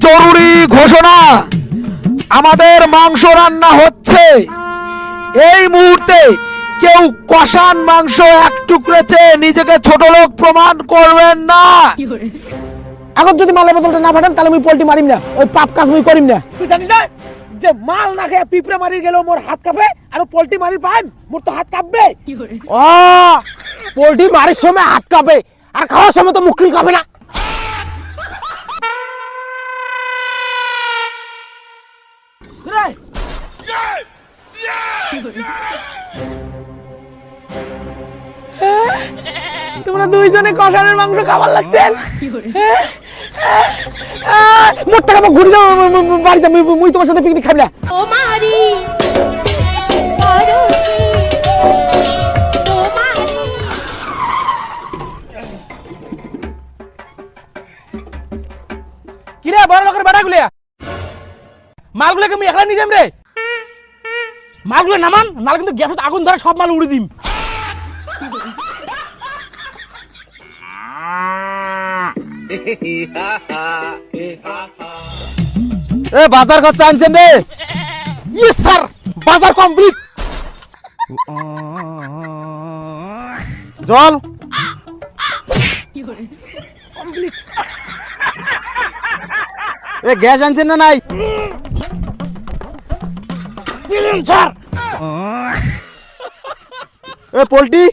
জরুরি ঘোষণা, আমাদের মাংস রান্না হচ্ছে। এই মুহূর্তে কেউ কষান মাংস এক টুকরে চেয়ে নিজেকে ছোট লোক প্রমাণ করবেন না। এখন যদি মালের বোতলটা না ফাটান তাহলে আমি পোল্ট্রি মারিম না, ওই পাপ কাজ আমি করিম না। তুই জানিস না যে মাল না খেয়ে পিঁপড়ে মারি গেল মোর হাত কাঁপে, আর পোল্ট্রি মারি পাইম মোর তো হাত কাঁপবে। ও পোল্ট্রি মারির সময় হাত কাঁপে আর খাওয়ার সময় তো মুখ কাঁপে না। তোমরা দুইজনে কষানের মাংস খাবার লাগছেন। মোট টাকা ঘুরে যাও বাড়ি যাও, মুই তোমার সাথে পিকনিক খাবি না। ও মারি পরশি ও মারি। কি রে বড় লোকের বাড়াগুলো, মালগুলোকে আমি একলা নিয়ে যাম রে। মালগুলো নামান, নালে কিন্তু গ্যাসে আগুন ধরে সব মাল উড়ে দিম। এ বাজার খরচা আনছেন রে? ইয়েস স্যার, বাজার কমপ্লিট। জল কমপ্লিট। এ গ্যাস আনছেন না নাই? দিলেন স্যার। এ পোল্ট্রি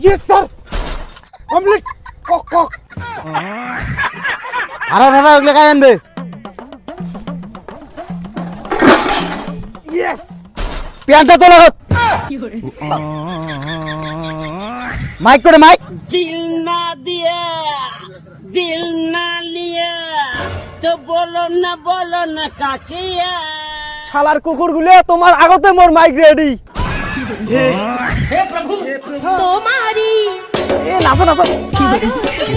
ইয়েস স্যার কমপ্লিট। কক কক। আরে দাদা ওগুলো কাজ আনবে? ইয়েস। প্যান্টটা তোলা হোক। মাইক করে মাইক। दिल ना दिया दिल ना लिया तो बोलो ना काकिया। শালার কুকুরগুলো তোমার আগতে মোর মাইক রেডি। ও মারি এ নাচো নাচো। পরশি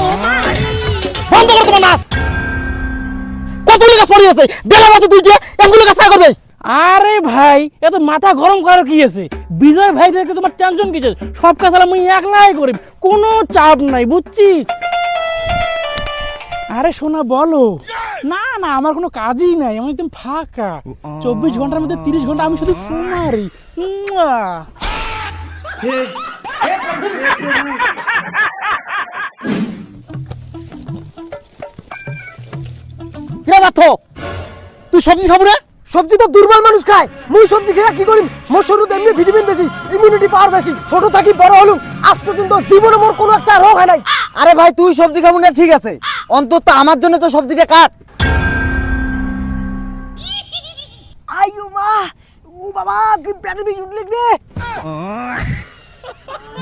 ও মারি। বন্ধ করো তোমার নাচ। কতগুলো গাছ পড়ে আছে, বেলা বাজে দুইটা, এগুলো গাছ না করবে। আরে ভাই এত মাথা গরম করার কি আছে? বিজয় ভাই দেখে তোমার টেনশন কিসের? সব কাজ আমি একলাই করি, কোনো চাপ নাই বুঝছিস? আরে শোনা বলো। না না আমার কোনো কাজই নাই, আমি একদম ফাঁকা। 24 ঘন্টার মধ্যে 30 ঘন্টা আমি শুধু ফোন মারি। কিরা মাথো, তুই সবজি খাবো না? সবজি তো দুর্বল মানুষ খায়, মুই সবজি খেয়ে কি করিম? মোর শরীরে এমনি ভিটামিন বেশি, ইমিউনিটি পাওয়ার বেশি। ছোট থাকি বড় হলুম, আজ পর্যন্ত জীবনে মোর কোনো একটা রোগ হয় নাই। আরে ভাই তুই সবজি খাবো না ঠিক আছে, অন্তত আমার জন্য তো সবজিটা কাট। আইও মা, ও বাবা কি পেটে বেশি উঠলে রে।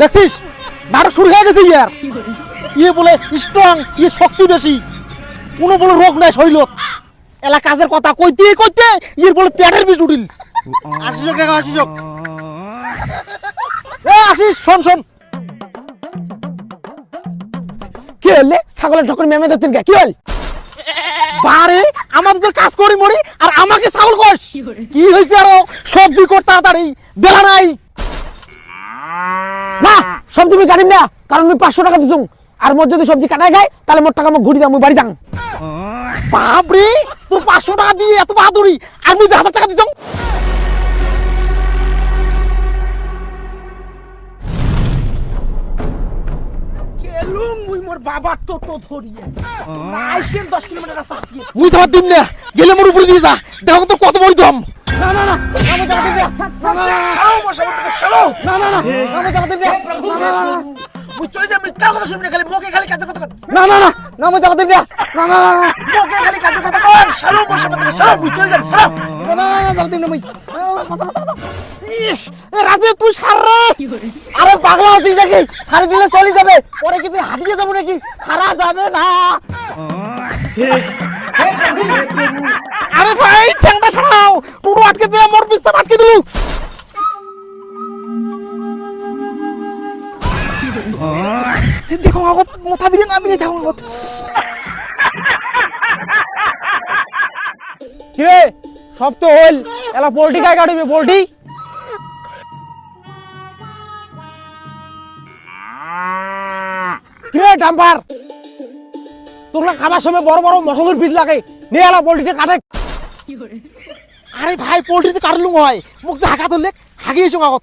দেখছিস নাটক শুরু হয়ে গেছে ইয়ার। ইয়ে বলে স্ট্রং, ইয়ে শক্তি বেশি, কোনো বলে রোগ নাই শরীর। এলা কাজের কথা কইতে কইতে ইয়ের বলে পেটের বিষ উঠিল। আসিস দেখা আসিস। এ আসিস শোন শোন। কি হলে ছাগলের ঠকর মেমে দিচ্ছেন কি হল? বারে আমাদের তো কাজ করি মরি আর আমাকে ছাগল কস। কি হইছে আরো? সবজি কর তাড়াতাড়ি, বেলা নাই। না সবজি আমি কাটিম না, কারণ আমি 500 টাকা দিছুম। আর মোর যদি সবজি কাটাই খাই তাহলে মোর টাকা মোক ঘুরি দাম, আমি বাড়ি যাং। বাপরে তোর 500 টাকা দিয়ে এত বাহাদুরি, আর মুই 1000 টাকা দিছম। গেলুম মুই মোর বাবার টোটো ধরিয়ে। তোমরা আইছেন 10 কিলোমিটার রাস্তা হাঁটিয়ে। মুই তোমার দিম না, গেলে মোর উপরে দিয়ে যা, দেখো তো কত বড় দম। না না না আমি যাবা দিম না। ছাড়ো বসে বসে ছাড়ো। না না না আমি যাবা দিম না। না না না মুই চলে যাই, আমি কার কথা শুনবি না, খালি মোকে খালি কাজের কথা কর। না না না আমি যাবা দিম না। না না না মোকে খালি কাজের কথা কর। ছাড়ো বসে বসে ছাড়ো, মুই চলে যাই ছাড়ো। না না না যাবা দিম না মুই। ইস এ রাজে তুই ছাড় রে। আরে পাগলা আছিস নাকি? ছাড়ি দিলে চলে যাবে, পরে কি তুই হারিয়ে যাবো নাকি? ছাড়া যাবে না। আরে ভাই চ্যাংটা ছাড়াও, পুরো আটকে দিয়ে মোর পিছনে আটকে দিলু। দেখো আগত মাথা বিরে না বিরে দেখো আগত। কিরে সব তো হল, এলা পোল্ট্রি কাই কাটিবে? পোল্ট্রি কিরে ডাম্পার তোমরা খাবার সময় বড় বড় মশলার বীজ লাগে নিয়ে এলা পোল্ট্রিতে কাটে। আরে ভাই পোল্ট্রিতে কাটলুম হয় মুখ যে হাঁকা ধরলে হাগিয়েছো আগত।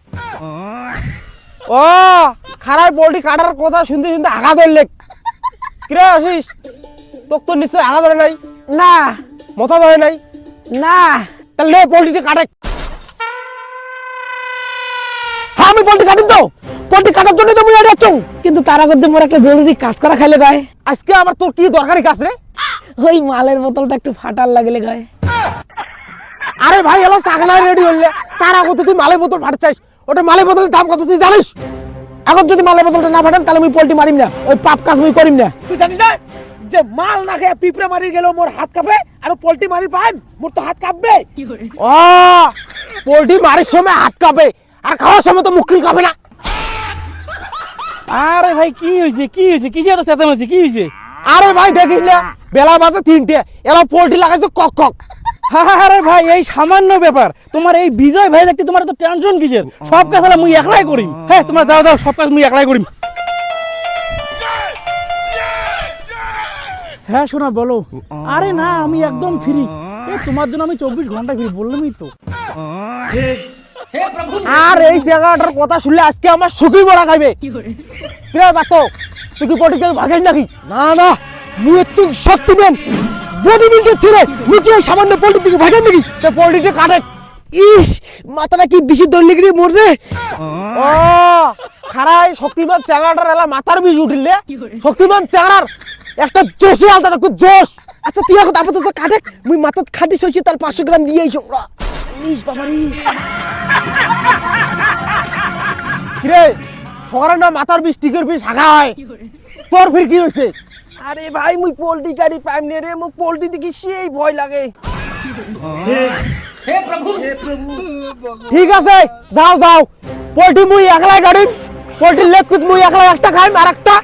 ও খারাপ পোল্ট্রি কাটার কথা শুনতে শুনতে হাঁকা ধরলে কিরে আসিস? তোর তো নিশ্চয় হাঁকা ধরে নাই? না মাথা ধরে নাই? না তাহলে পোল্ট্রিতে কাটে। হ্যাঁ আমি পোল্ট্রি কাটিম তো, পোল্ট্রি কাটার জন্য তো মুই আড়ে আছো, কিন্তু তার আগে যে মোর একটা জরুরি কাজ করা খাইলে গায়। আজকে আবার তোর কি দরকারি কাজ রে? ওই মালের বোতলটা একটু ফাটার লাগলে গায়। আরে ভাই এলো চাকলা রেডি হইলে তার আগে তুই মালের বোতল ফাটে চাইস। ওটা মালের বোতলের দাম কত তুই জানিস? এখন যদি মালের বোতলটা না ফাটান তাহলে মুই পোল্ট্রি মারিম না, ওই পাপ কাজ মুই করিম না। তুই জানিস না যে মাল না খেয়ে পিঁপড়ে মারি গেল মোর হাত কাঁপে, আর পোল্ট্রি মারি পাইম মোর তো হাত কাঁপবে। ও পোল্ট্রি মারির সময় হাত কাঁপে আর খাওয়ার সময় তো মুখকিল কাঁপে না। আরে ভাই কি হয়েছে কি হয়েছে, কিসে এত চেঁচামেচি, কি হয়েছে? আরে ভাই দেখিস না বেলা বাজে 3টে, এলা পোল্ট্রি লাগাইছে কক কক। আরে ভাই এই সামান্য ব্যাপার, তোমার এই বিজয় ভাই দেখতে তোমার তো টেনশন কিসের? সব কাজ মুই একলাই করিম। হ্যাঁ তোমরা যাও যাও, সব কাজ মুই একলাই করিম। হ্যাঁ শোনা বলো। আরে না আমি একদম ফ্রি, এই তোমার জন্য আমি 24 ঘন্টা ফ্রি, বললামই তো। আর এই জায়গাটার কথা শুনলে আজকে আমার সুখী বড়া খাইবে। কিরে বাতো তুই কি পোল্ট্রি থেকে ভাগেন নাকি? না না মুই হচ্ছে শক্তিম্যান বডি বিল্ডার ছেলে, মুই কি এই সামান্য পোল্ট্রি থেকে ভাগেন নাকি? তো পোল্ট্রিতে কাটে। ইস মাথাটা কি বেশি দৌড়লি গিয়ে মরছে। ও খারাই শক্তিমান চ্যাংড়াটার এলা মাথার বিষ উঠিলে শক্তিমান চ্যাংড়ার একটা জোশে আলতা দেখো জোশ। আচ্ছা তুই এখন আপাতত কাটে মুই মাথাত খাটি সইছি তার 500 গ্রাম দিয়ে আইছো। ইস বাবারি কিরে সকালে না মাথার বিষ টিকের বিষ হাগা হয়, তোর ফির কি হয়েছে? আরে ভাই মুই পোল্ট্রি গাড়ি পাইম নে রে, মোক পোল্ট্রি দেখি সেই ভয় লাগে। ঠিক আছে যাও যাও, পোল্ট্রি মুই একলাই গাড়িম, পোল্ট্রি লেগ পিস মুই একলাই একটা খাইম আর একটা।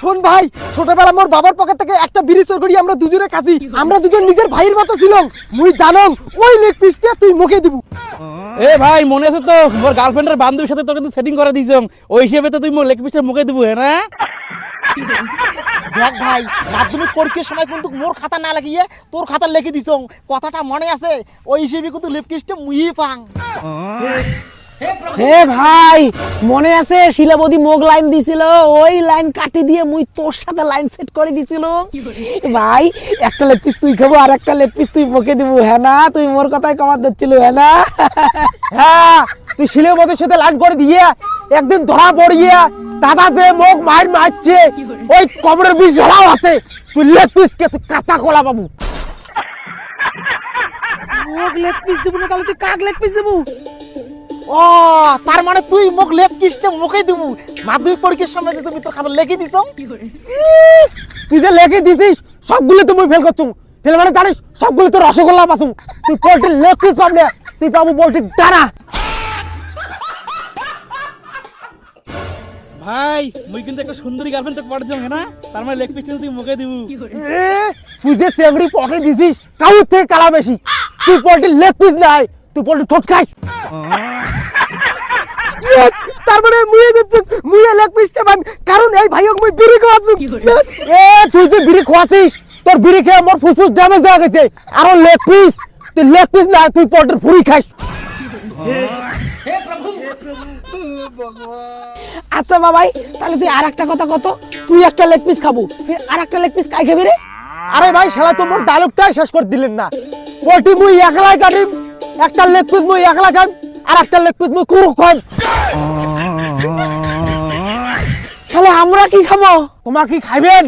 শোন ভাই ছোটবেলা মোর বাবার পকেট থেকে একটা বিড়ি চোর করি আমরা দুজনে কাছি, আমরা দুজন নিজের ভাইয়ের মতো ছিলাম। মুই জানং ওই লেগ পিসটা তুই মুখে দিবু। এ ভাই মনে আছে তো মোর গার্লফ্রেন্ডের বান্ধবীর সাথে তোর কিন্তু সেটিং করে দিয়েছিলাম, ওই হিসেবে তো তুই মোর লেগ পিসটা মুখে দিবু। হ্যাঁ না দেখ ভাই মাধ্যমিক পরীক্ষার সময় কিন্তু মোর খাতা না লাগিয়ে তোর খাতা লিখে দিছ, কথাটা মনে আছে? ওই হিসেবে কিন্তু লেগ পিসটা মুই পাং। হে ভাই মনে আছে শিলাবতী মোক লাইন দিছিল, ওই লাইন কাটি দিয়ে মুই তোর সাথে লাইন সেট করে দিছিল। ভাই একটা লেগ পিস তুই খাবো আর একটা লেগ পিস তুই মুখে দিব। হ্যাঁ না তুই মোর কথাই কমাত দিচ্ছিল? হ্যাঁ না হ্যাঁ তুই শিলাবতীর সাথে লাইন করে দিয়ে একদিন ধরা পড়িয়ে দাদা যে মোক মার মারছে ওই কবরের বিষ ঝোলাও আছে, তুই লেগ পিস কে তুই কাঁচা কলা বাবু। মোক লেগ পিস দিব না তাহলে তুই কাক লেগ পিস দিব? ও তার মানে তুই মোক লেগ পিসটা মুখে দিবু। মাধ্যমিক পরীক্ষার সময় যে তুমি তোর খাতা লিখে দিছ, তুই যে লিখে দিছিস সবগুলো তুমি ফেল করছু। ফেল মানে জানিস সবগুলো তো রসগোল্লা পাসু। তুই পোল্ট্রির লেগ পিস পাবি না, তুই পাবো পোল্ট্রির ডানা। ভাই মুই কিন্তু একটা সুন্দরী গার্লফ্রেন্ড তো পাঠাচ্ছি। হ্যাঁ না তার মানে লেগ পিসটা তুই মুখে দিবু। তুই যে চেংড়ি পটে দিছিস কাউর থেকে কালা বেশি। তুই পোল্ট্রির লেগ পিস নাই, তুই পোল্ট্রি ঠোঁট খাইস। তার মানে মুয়ে দিচ্ছ মুয়ে লেগ পিসটা পাবি, কারণ এই ভাইওক মুই বিড়ি খাওয়াচ্ছি। এ তুই যে বিড়ি খাওয়াছিস তোর বিড়ি খেয়ে মোর ফুসফুস ড্যামেজ হয়ে গেছে। আর লেগ পিস তুই লেগ পিস না তুই পোল্ট্রির ফুরি খাইস। আচ্ছা বাবাই তাহলে তুই আর একটা কথা কত, তুই একটা লেগ পিস খাবো ফির আর একটা লেগ পিস কাই খাবি রে? আরে ভাই শালা তো মোর ডায়লগটাই শেষ করে দিলেন না। পোল্ট্রি মুই একলাই কাটিম, একটা লেগ পিস মুই একলা খাইম আর একটা লেগ পিস মুই কুরু খাইম। তাহলে আমরা কি খাবো? তোমার কি খাইবেন?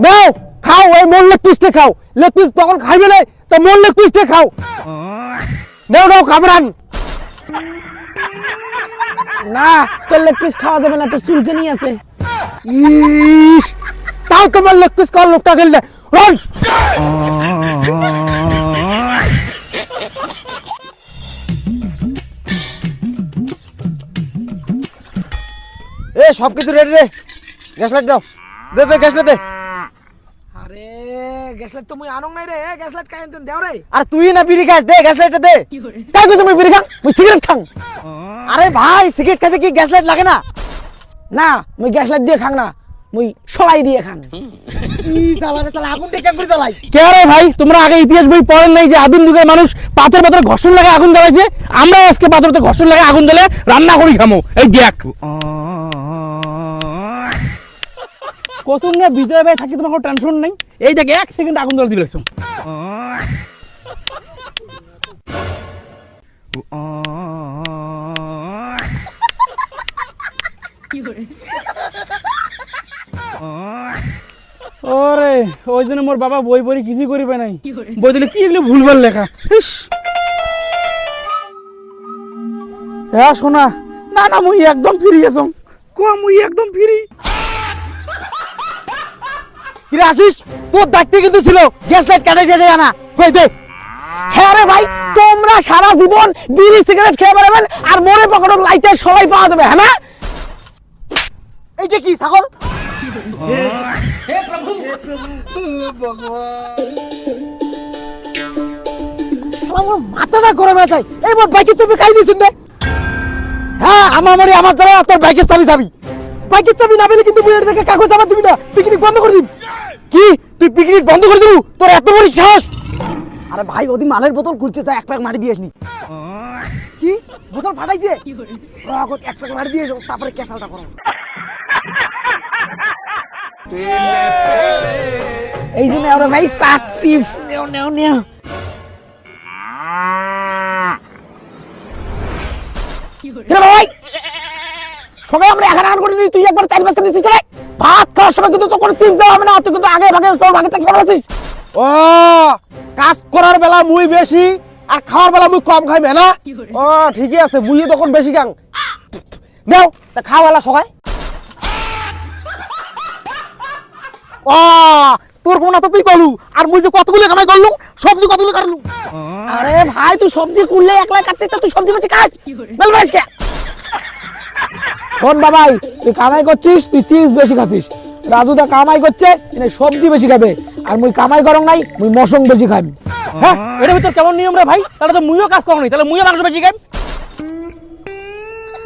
নাও খাও, এই মোর লেগ পিসটা খাও। লেগ পিস তখন খাইবে না তো মোর লেগ পিসটা খাও। নাও নাও কামরান। না তোর লেগ পিস খাওয়া যাবে না, তোর চুলকানি আছে। ইস তাও তোমার লেগ পিস খাওয়ার লোকটা গেল না। রন এ সবকিছু রেডি রে, গ্যাস লাইট দাও, দে দে গ্যাস লাইট দে। আরে গ্যাস লাইট তো মুই আনং নাই রে, গ্যাস লাইট কাই আনতেন দেও রে। আর তুই না বিড়ি খাস, দে গ্যাস লাইটটা দে। কাই কইছ মুই বিড়ি খাং, মুই সিগারেট খাং। আরে ভাই সিগারেট খেতে কি গ্যাস লাইট লাগে না? না মুই গ্যাস লাইট দিয়ে খাং না, মুই সলাই দিয়ে খাং। ই জ্বালারে তাহলে আগুন টেকে করে জ্বালাই। কে রে ভাই, তোমরা আগে ইতিহাস বই পড়েন নাই যে আদিম যুগের মানুষ পাথর পাথর ঘর্ষণ লাগে আগুন জ্বালাইছে? আমরা আজকে পাথরতে ঘর্ষণ লাগে আগুন জ্বালে রান্না করি খামো। এই দেখ কসুন না বিজয় ভাই থাকি, তোমার কোনো টেনশন নাই। এই দেখ 1 সেকেন্ড আগুন জ্বালা দিলাম। ওরে ওই জন্য মোর বাবা বই পড়ি কিছু করিবে নাই, বই দিলে কি এগুলো ভুলভাল লেখা। ইস হ্যাঁ শোনা, না না মুই একদম ফ্রি গেছম, মুই একদম ফ্রি। কিরে আসিস, তোর দায়িত্ব কিন্তু ছিল গ্যাস লাইট কাটে কাটে আনা। কই দে। হ্যাঁ রে ভাই, তোমরা সারা জীবন বিড়ি সিগারেট খেয়ে বেড়াবেন আর মরে পকেটে লাইটের সবাই পাওয়া যাবে, হ্যাঁ না? এইটা কি ছাগল? আমার মাথাটা গরম হয়ে যায়। এই মোর বাইকের চাবি খাই দিয়েছেন রে। হ্যাঁ আমার মনে আমার দ্বারা তোর বাইকের চাবি যাবি। বাইকের চাবি না পেলে কিন্তু মুই এর থেকে কাগজ জমা দিবি না, পিকনিক বন্ধ করে দিবি। কি তুই পিকনিক বন্ধ করে দিবি? তোর এত বড় সাহস! আরে ভাই ওদিন মালের বোতল খুলছে, তা এক প্যাক মারি দিয়েসনি। কি বোতল ফাটাইছে? রগত এক প্যাক মারি দিয়েছ, তারপরে ক্যাসালটা করো। এই জন্য আমরা ভাই চাট চিপস নেও নেও নেও। ভাই সবাই আমরা এখন এখন করে দিই, তুই একবার 4-5টা দিছিস করে। ভাত খাওয়ার সময় কিন্তু তো কোনো চিপস দেওয়া হবে না, তুই কিন্তু আগে ভাগে তোর ভাগেরটা খেয়ে ফেলেছিস। ও কাজ করার বেলা মুই বেশি আর খাওয়ার বেলা মুই কম খাইবে না? ও ঠিকই আছে, মুই তখন বেশি খাং। নাও তা খাওয়ালা সবাই। ও তোর কোনা তো তুই কলু, আর মুই যে কতগুলো কামাই করলু, সবজি কতগুলো কাটলু। আরে ভাই তুই সবজি কুললে একলা কাটছিস, তা তুই সবজি বেশি খাস বল ভাই। শোন বাবাই, তুই কামাই করছিস, তুই চিপস বেশি খাচ্ছিস। রাজুদা কামাই করছে, এনে সবজি বেশি খাবে, আর মুই কামাই করং নাই, মুই মশং বেশি খাই। হ্যাঁ এটার ভিতর কেমন নিয়ম রে ভাই? তাহলে তো মুইও কাজ করো নি, তাহলে মুইও মাংস বেশি খাই।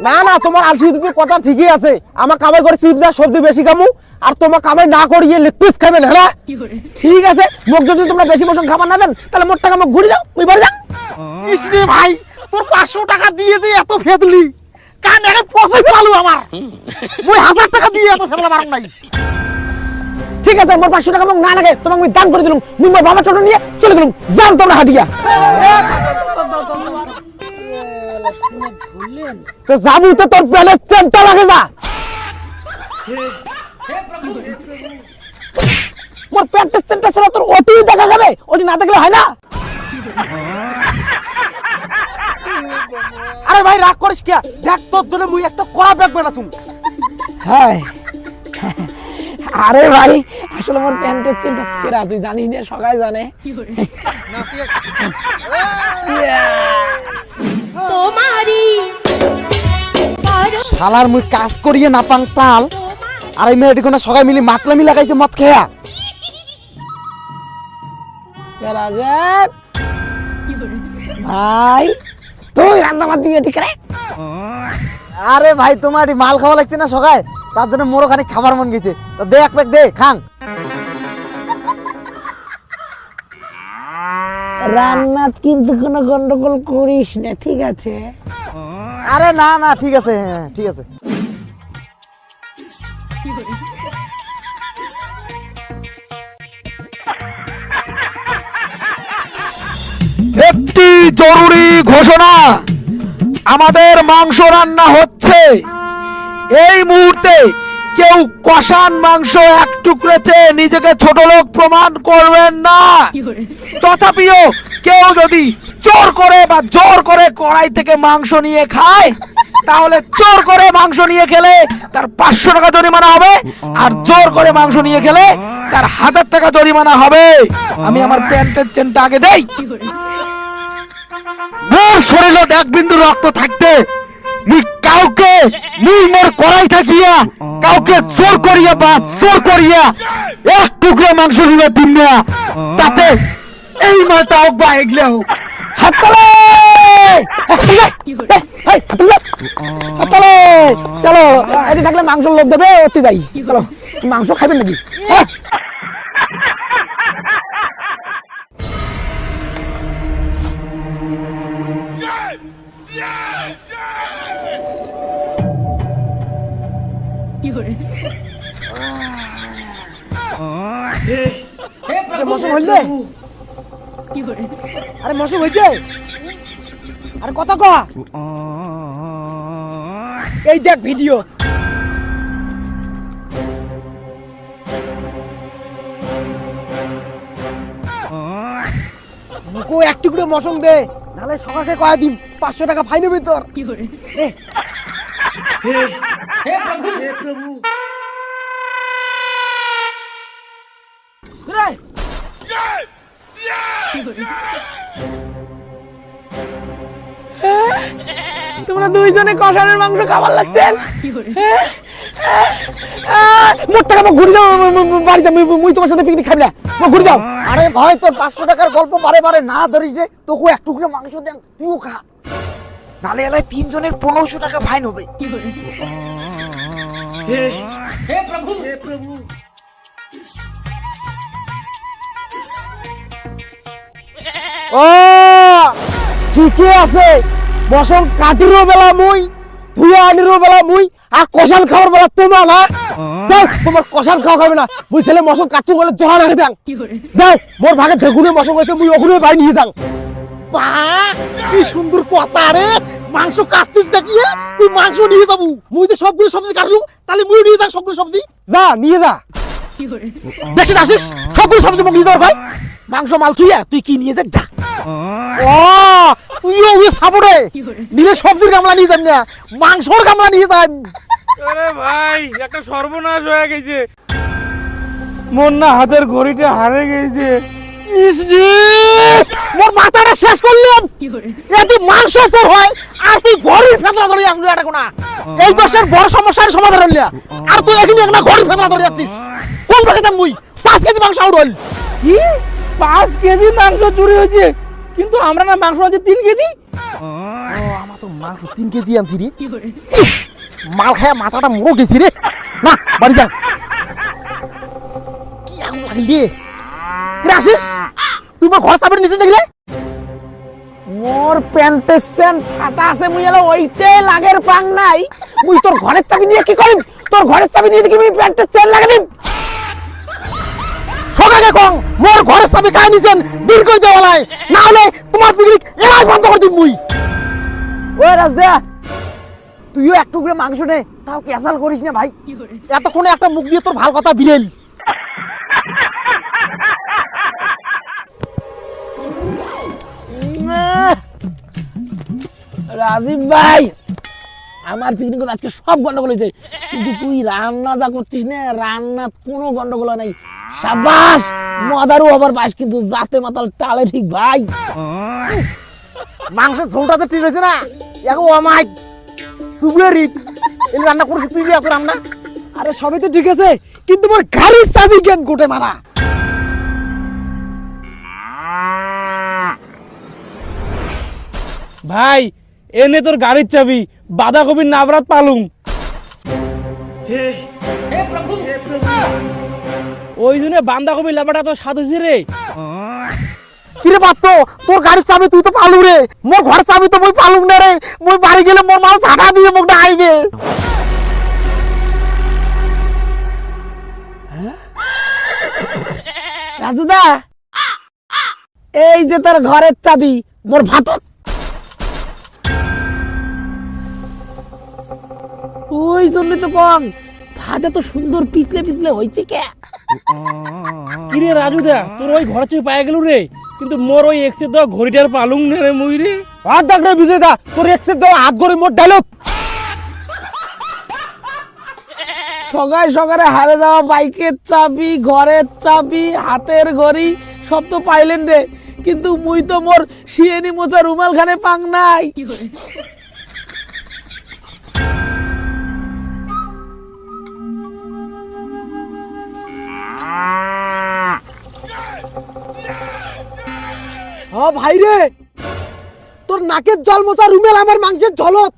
না না তোমার আলসি দিদির কথা ঠিকই আছে। আমার কামাই করে চিপস আর সবজি বেশি খামু, আর তোমার কামাই না করিয়ে লেগ পিস খাবেন। হ্যাঁ ঠিক আছে, মোক যদি তোমরা বেশি মশং খাবার না দেন, তাহলে মোট টাকা মোক ঘুরে যাও, মুই বাড়ি যাও। ইসরে ভাই তোর 500 টাকা দিয়ে যে এত ফেদলি, কান একে পচে ফেলালু আমার। মুই 1000 টাকা দিয়ে এত ফেদলা মারুম নাই। ঠিক আছে, মোর 500 টাকা মোক না লাগে, তোমাকে মুই দান করে দিলাম। মুই মোর বাবা টোটো নিয়ে চলে গেলাম, যাও তোমরা হাটিয়া। তো যাবি তো তোর প্যালের চেনটা লাগে যা। মোর প্যান্টের চেনটা ছাড়া তোর ওটি দেখা যাবে, ওটি না দেখলে হয় না। আরে ভাই রাগ করিস কে? দেখ তোর জন্য মুই একটা কড়া ব্যাগ বানাছুম। হ্যাঁ আরে ভাই আসলে মোর প্যান্টের চেনটা ছেঁড়া, তুই জানিস না, সবাই জানে। তোমারি শালার মুই কাজ করিয়ে না পাং তাল, আর এই মেয়েটি কোনো সবাই মিলি মাতলামি লাগাইছে মদ খেয়া। রাজেব ভাই তুই রান্না বাদ দিয়ে ঠিক রে। আরে ভাই তোমার মাল খাওয়া লাগছে না সকায়, তার জন্য মোরও খানিক খাবার মন গেছে, তো দে এক প্যাক দে খাং। রান্নাত কিন্তু কোনো গন্ডগোল করিস না, ঠিক আছে? আরে না না ঠিক আছে, হ্যাঁ ঠিক আছে। একটি জরুরি ঘোষণা, আমাদের মাংস রান্না হচ্ছে। এই মুহূর্তে কেউ কষান মাংস এক টুকরেছে নিজেকে ছোট লোক প্রমাণ করবেন না। তথাপিও কেউ যদি চোর করে বা জোর করে কড়াই থেকে মাংস নিয়ে খায়, তাহলে চোর করে মাংস নিয়ে খেলে তার 500 টাকা জরিমানা হবে, আর জোর করে মাংস নিয়ে খেলে তার 1000 টাকা জরিমানা হবে। আমি আমার প্যান্টের চেনটা আগে দেই। মোর শরীরে 1 বিন্দু রক্ত থাকতে মুই কাউকে মুই মোর করাই থাকিয়া কাউকে জোর করিয়া বা জোর করিয়া এক টুকরা মাংস দিবে দিন না, তাতে এই মালটা হোক বা এগলে হোক। হাততালে হাততালে, চলো এটি থাকলে মাংস লোভ দেবে, অতি যাই, চলো মাংস খাবেন নাকি? মশা হইলে আরে মশা হয়েছে, আরে কথা কয়া, এই দেখ ভিডিও। মুকো এক টুকরো মশম দে, নালে সকালকে কয়া দিম 500 টাকা ফাইন হবে তোর। দে। রে। তোমরা দুইজনে কষানের মাংস খাবার লাগছেন? মোট টাকা ঘুরে যাও, বাড়ি যাও, মুই তোমার সাথে পিকনিক খাবি না, ঘুরে যাও। আরে ভাই তোর 500 টাকার গল্প বারে বারে না ধরিস রে, তোকে এক টুকরো মাংস দেন, তুইও খা, নালে এলাই 3 জনের 1500 টাকা ফাইন হবে। ও ঠিকই আছে, বসন কাটিরও বেলা মুই, ধুয়া আনিরও বেলা মুই, আর কষান খাওয়ার বেলা তোমার না। দাও তোমার কষান খাওয়া খাবে না, মুই ছেলে মশন কাটু বলে জহা রাখে দাও, দাও মোর ভাগে ধেগুনে মশন হয়েছে, মুই ওগুলো বাই নিয়ে যাও। বা কি সুন্দর কথা রে, মাংস কাটছিস দেখিয়ে তুই মাংস নিয়ে যাবো, মুই তো সবগুলো সবজি কাটলু, তাহলে মুই নিয়ে যাও সবগুলো সবজি। যা নিয়ে যা, দেখছিস আসিস সবগুলো সবজি মুখ নিয়ে যাও ভাই। মাংস মাল থুইয়া তুই কি নিয়ে যা। ও তুইও ওই সাপোর্টে নিলে সবজির গামলা নিয়ে যাবি না, মাংসর গামলা নিয়ে যাবি। আরে ভাই একটা সর্বনাশ হয়ে গেছে, মোর না হাতের ঘড়িটা হারে গেছে। মোর মাথাটা শেষ করলাম, এদি মাংস চোর হয় আর তুই ঘরের ফেতলা ধরে আনলি এটা কোনা, এই বছর বড় সমস্যার সমাধান হইলা, আর তুই এখানে একটা ঘরের ফেতলা ধরে যাচ্ছিস। কোন ভাগে মুই 5 কেজি মাংস আউট হইল। কি 5 কেজি মাংস চুরি হয়েছে? কিন্তু আমরা না মাংস আনছি 3 কেজি। ও আমার তো মাংস 3 কেজি আনছি রে, মাল খায়া মাথাটা মোড়ো গেছি রে। না বাড়ি যা, কি আগুন লাগিল রে। কি আসিস তুই মোর ঘর চাবির নিচে দেখলে? মোর প্যান্টের চেন ফাটা আছে, মুই এলা ওইটাই লাগের পাং নাই, মুই তোর ঘরের চাবি নিয়ে কি করিম? তোর ঘরের চাবি নিয়ে কি মুই প্যান্টের চেন লাগা দিম? সকালে কং মোর ঘরের চাবি খাই নিছেন, দূর করে দেওয়ালাই, না হলে তোমার পিকনিক এলাই বন্ধ করে দিম মুই। ওই রাজদা, তুইও এক টুকরো মাংস নে, তাও ক্যাসাল করিস না ভাই। এতক্ষণে একটা মুখ দিয়ে তোর ভাল কথা বিরেল। রাজীব ভাই, আমার পিকনিক আজকে সব গন্ডগোল হয়েছে, কিন্তু তুই রান্না যা করছিস না, রান্নাত কোনো গন্ডগোল নাই। সাবাস, মদারু আবার বাস, কিন্তু জাতে মাতাল টালে ঠিক ভাই। মাংসের ঝোলটা তো ঠিক হয়েছে না, এখন আমায় সুবিয়ে রিট এই রান্না করে শিখছিস এত রান্না। আরে সবই তো ঠিক আছে, কিন্তু মোর গাড়ির চাবি কেন গোটে মারা? ভাই এনে তোর গাড়ির চাবি, বাঁধাকপির নাবরাত পালুম। ওই জন্য বাঁধাকপির লাভাটা তো স্বাদ হয়েছে রে। কিরে পাত্র, তোর গাড়ির চাবি তুই তো পালু রে, মোর ঘরের চাবি তো মই পালুম না রে, মই বাড়ি গেলে মোর মা ছাটা দিয়ে মুখটা আইবে। রাজুদা, এই যে তোর ঘরের চাবি, মোর ভাতত। ওই জন্য তো কম ভাতে তো সুন্দর পিছলে পিছলে হয়েছে কে। কিরে রাজুদা, তোর ওই ঘর চেয়ে পায়ে গেল রে, কিন্তু মোর ওই এক্সের দেওয়া ঘড়িটার পালুম না রে মুই রে। হাত দেখ রে বিজয় দা, তোর এক্সের দেওয়া হাত গড়ে মোর ডায়লগ। সকালে সকালে হারে যাওয়া বাইকের চাবি, ঘরের চাবি, হাতের ঘড়ি সব তো পাইলেন রে, কিন্তু মুই তো মোর শিয়েনি মোচা রুমাল খানে পাং নাই। ও ভাই রে, তোর নাকের জল মোছা রুমেল আমার মাংসের ঝলক।